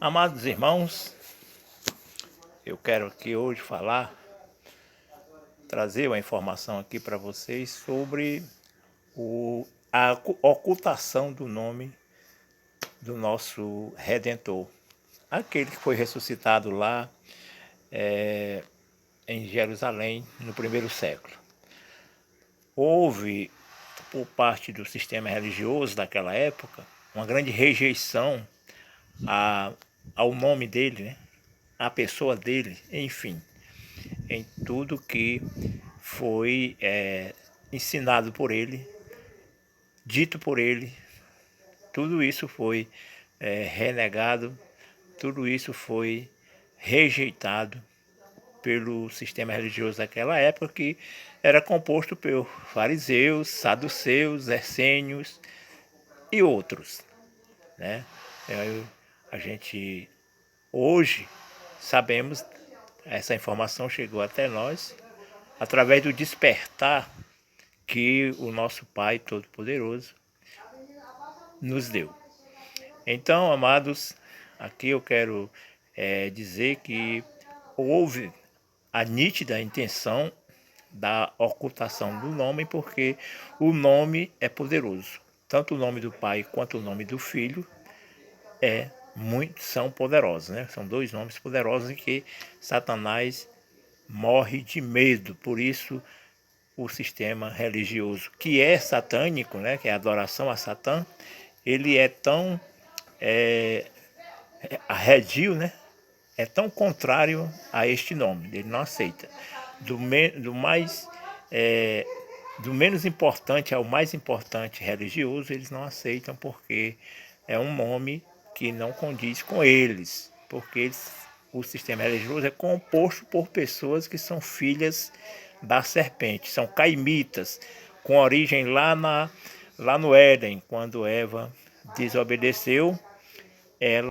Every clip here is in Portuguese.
Amados irmãos, eu quero aqui hoje trazer uma informação aqui para vocês sobre a ocultação do nome do nosso Redentor. Aquele que foi ressuscitado lá em Jerusalém no primeiro século. Houve, por parte do sistema religioso daquela época, uma grande rejeição ao nome dele, né? À pessoa dele, enfim, em tudo que foi ensinado por ele, dito por ele, tudo isso foi renegado, tudo isso foi rejeitado pelo sistema religioso daquela época, que era composto por fariseus, saduceus, essênios e outros, né? A gente hoje sabemos, essa informação chegou até nós através do despertar que o nosso Pai Todo-Poderoso nos deu. Então, amados, aqui eu quero dizer que houve a nítida intenção da ocultação do nome, porque o nome é poderoso. Tanto o nome do Pai quanto o nome do Filho são poderosos, né? São dois nomes poderosos em que Satanás morre de medo. Por isso, o sistema religioso que é satânico, né, que é a adoração a Satã, ele é tão arredio, né, é tão contrário a este nome, ele não aceita. Do menos importante ao mais importante religioso, eles não aceitam, porque é um nome que não condiz com eles, porque o sistema religioso é composto por pessoas que são filhas da serpente, são caimitas, com origem lá no Éden, quando Eva desobedeceu.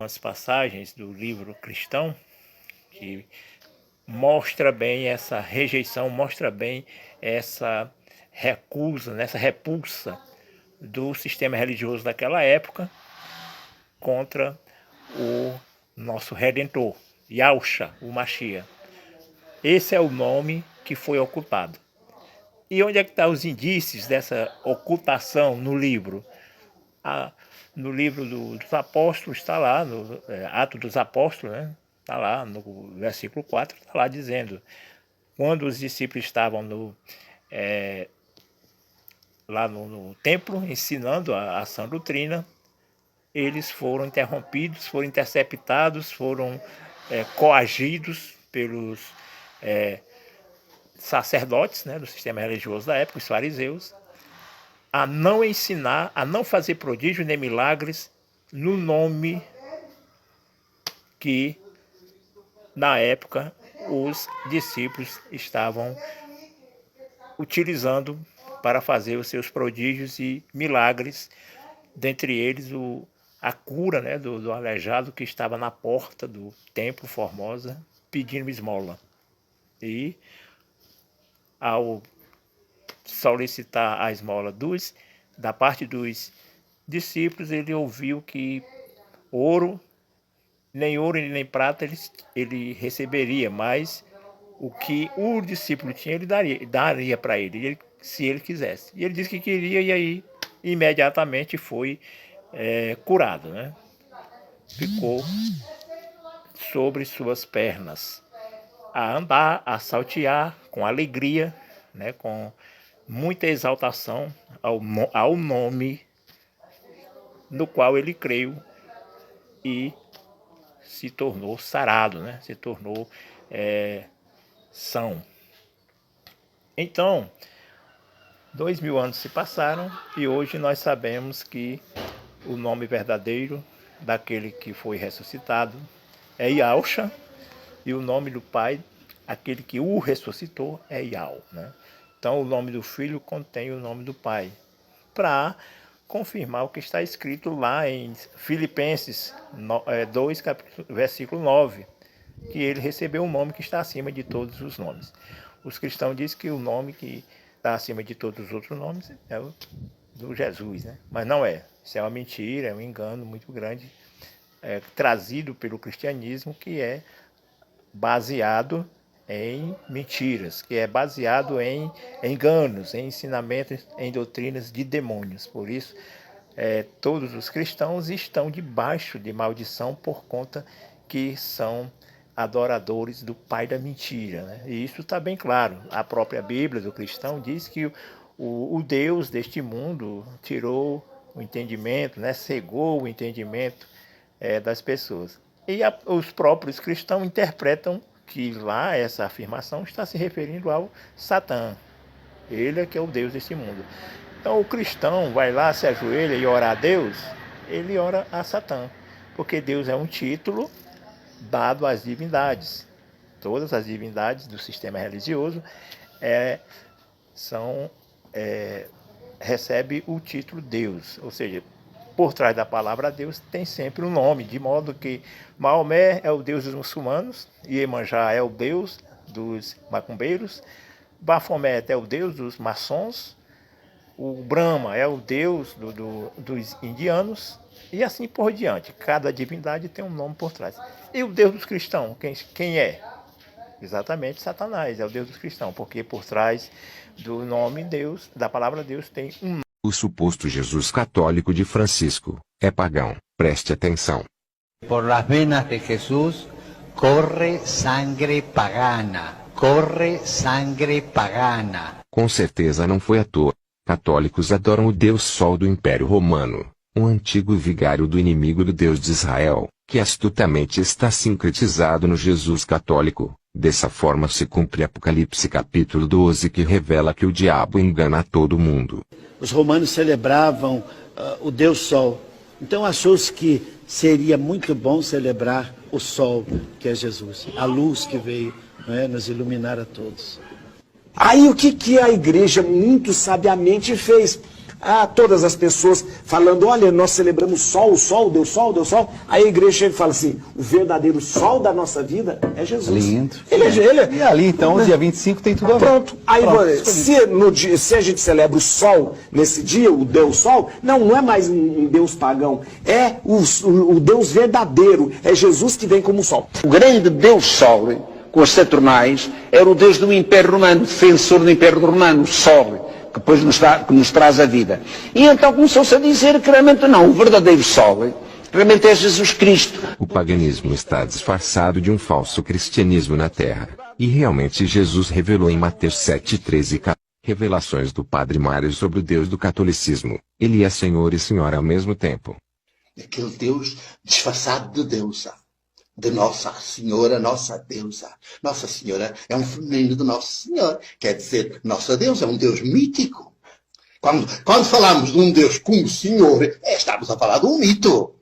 Umas passagens do livro cristão que mostra bem essa rejeição, mostra bem essa recusa, essa repulsa do sistema religioso daquela época contra o nosso Redentor, Yahshua, o Mashiach. Esse é o nome que foi ocultado. E onde é que estão os indícios dessa ocultação no livro? No livro dos Apóstolos está lá, no Atos dos Apóstolos, né? Está lá no versículo 4, está lá dizendo: quando os discípulos estavam lá no templo ensinando a sã doutrina, eles foram interrompidos, foram interceptados, foram coagidos pelos sacerdotes, né, do sistema religioso da época, os fariseus, a não ensinar, a não fazer prodígios nem milagres no nome que, na época, os discípulos estavam utilizando para fazer os seus prodígios e milagres, dentre eles a cura, né, do aleijado que estava na porta do templo Formosa pedindo esmola. E ao solicitar a esmola da parte dos discípulos, ele ouviu que nem ouro nem prata ele receberia, mas o que o discípulo tinha, ele daria para ele, se ele quisesse. E ele disse que queria, e aí imediatamente foi curado, né? Ficou sobre suas pernas, a andar, a saltear com alegria, né? Com muita exaltação ao nome no qual ele creu, e se tornou sarado, né? Se tornou são. Então, 2000 anos se passaram e hoje nós sabemos que o nome verdadeiro daquele que foi ressuscitado é Yahshua, e o nome do Pai, aquele que o ressuscitou, é Yah, né? Então o nome do Filho contém o nome do Pai, para confirmar o que está escrito lá em Filipenses 2, versículo 9, que ele recebeu um nome que está acima de todos os nomes. Os cristãos dizem que o nome que está acima de todos os outros nomes é o do Jesus, né? Mas não é. Isso é uma mentira, é um engano muito grande trazido pelo cristianismo, que é baseado em mentiras, que é baseado em enganos, em ensinamentos, em doutrinas de demônios. Por isso, todos os cristãos estão debaixo de maldição por conta que são adoradores do pai da mentira, né? E isso está bem claro. A própria Bíblia do cristão diz que o Deus deste mundo tirou o entendimento, né? Cegou o entendimento das pessoas. E os próprios cristãos interpretam que lá essa afirmação está se referindo ao Satã. Ele é que é o Deus desse mundo. Então o cristão vai lá, se ajoelha e ora a Deus, ele ora a Satã, porque Deus é um título dado às divindades. Todas as divindades do sistema religioso recebem o título Deus, ou seja, por trás da palavra Deus tem sempre um nome, de modo que Maomé é o Deus dos muçulmanos, Iemanjá é o Deus dos macumbeiros, Baphomet é o Deus dos maçons, o Brahma é o Deus dos indianos, e assim por diante. Cada divindade tem um nome por trás. E o Deus dos cristãos, quem é? Exatamente Satanás, é o Deus dos cristãos, porque por trás do nome Deus, da palavra Deus, tem um nome. O suposto Jesus católico de Francisco é pagão. Preste atenção. Por las venas de Jesús corre sangre pagana. Corre sangre pagana. Com certeza não foi à toa. Católicos adoram o Deus Sol do Império Romano, um antigo vigário do inimigo do Deus de Israel, que astutamente está sincretizado no Jesus católico. Dessa forma se cumpre Apocalipse capítulo 12, que revela que o diabo engana todo mundo. Os romanos celebravam o Deus Sol. Então achou-se que seria muito bom celebrar o Sol, que é Jesus, a luz que veio, nos iluminar a todos. Aí o que a igreja muito sabiamente fez? Todas as pessoas falando, olha, nós celebramos sol, o sol, Deus Sol, Deus Sol. Aí a igreja chega e fala assim, o verdadeiro sol da nossa vida é Jesus. Lindo. E ali então, dia 25 tem tudo a ver. Pronto. Aí se a gente celebra o sol nesse dia, o Deus Sol, não é mais um Deus pagão, é o Deus verdadeiro, é Jesus que vem como sol. O grande Deus Sol, com as Saturnais, era o Deus do Império Romano, defensor do Império Romano, Sol, que depois nos traz a vida. E então começou-se a dizer que realmente não, o verdadeiro Sol realmente é Jesus Cristo. O paganismo está disfarçado de um falso cristianismo na Terra. E realmente Jesus revelou em Mateus 7:13 revelações do Padre Mário sobre o Deus do catolicismo. Ele é Senhor e Senhora ao mesmo tempo. Aquele Deus disfarçado de deusa. De Nossa Senhora, nossa deusa. Nossa Senhora é um feminino de Nosso Senhor. Quer dizer, nossa deusa é um Deus mítico. Quando falamos de um Deus como Senhor, estamos a falar de um mito.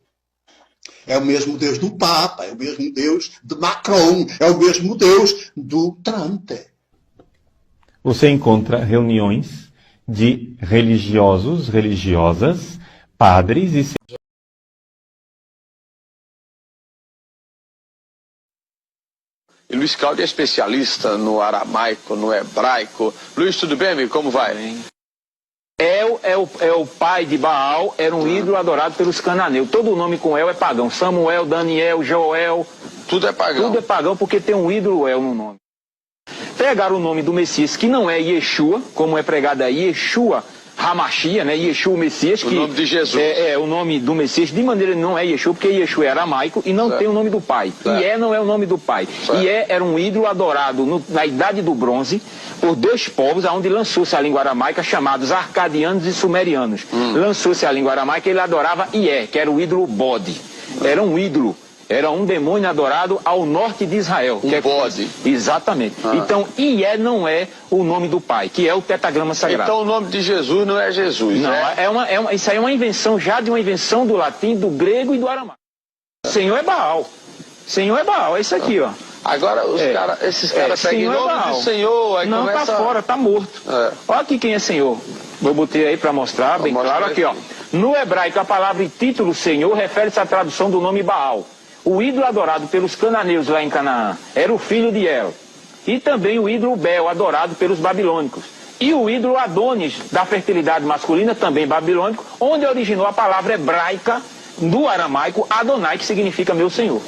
É o mesmo Deus do Papa, é o mesmo Deus de Macron, é o mesmo Deus do Trump. Você encontra reuniões de religiosos, religiosas, padres e... E Luiz Cláudio é especialista no aramaico, no hebraico. Luiz, tudo bem, amigo? Como vai? El é o pai de Baal, era um ídolo adorado pelos cananeus. Todo o nome com El é pagão. Samuel, Daniel, Joel. Tudo é pagão. Tudo é pagão porque tem um ídolo El no nome. Pegaram o nome do Messias, que não é Yeshua, como é pregado aí, Yeshua Hamashia, né? Yeshua, o Messias. O nome de Jesus. É o nome do Messias, de maneira não é Yeshua, porque Yeshua é aramaico e não tem o nome do pai. Ié não é o nome do pai. Ié era um ídolo adorado na Idade do Bronze por dois povos, onde lançou-se a língua aramaica, chamados arcadianos e sumerianos. Lançou-se a língua aramaica e ele adorava Ié, que era o ídolo bode. Era um ídolo. Era um demônio adorado ao norte de Israel. Bode. Exatamente. Então, Ié não é o nome do pai, que é o tetagrama sagrado. Então o nome de Jesus não é Jesus, não, né? Isso aí é uma invenção, já de uma invenção do latim, do grego e do aramaico. Senhor é Baal. Senhor é Baal, é isso aqui, ó. Agora esses caras pegam o nome do Senhor, aí não, começa... tá fora, tá morto. Olha aqui quem é Senhor. Vou botar aí para mostrar, bem claro, aqui, ó. No hebraico, a palavra e título Senhor refere-se à tradução do nome Baal. O ídolo adorado pelos cananeus lá em Canaã era o filho de El. E também o ídolo Bel, adorado pelos babilônicos. E o ídolo Adonis, da fertilidade masculina, também babilônico, onde originou a palavra hebraica do aramaico Adonai, que significa meu Senhor.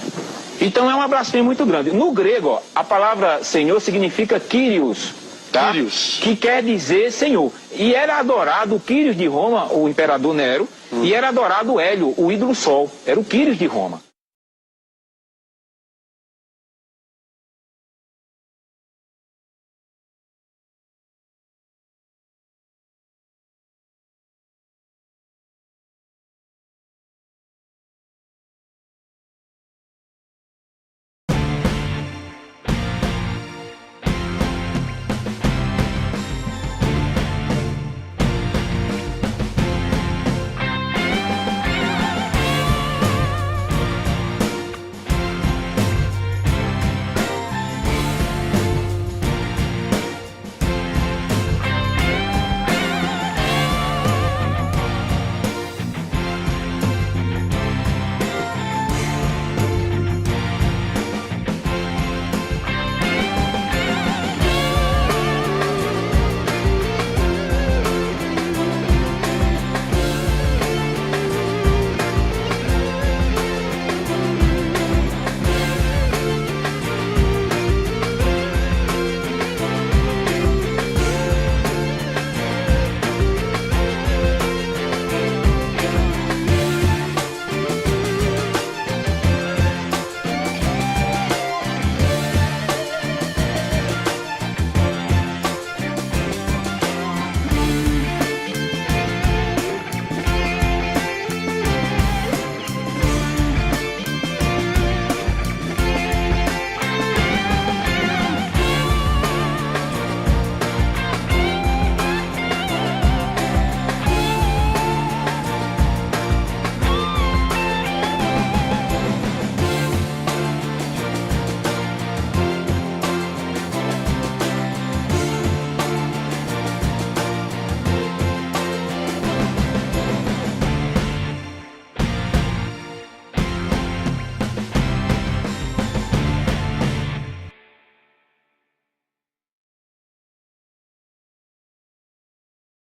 Então é uma blasfêmia muito grande. No grego, ó, a palavra Senhor significa Kyrios, tá? Kyrios, que quer dizer Senhor. E era adorado o Kyrios de Roma, o imperador Nero, e era adorado o Hélio, o ídolo Sol. Era o Kyrios de Roma.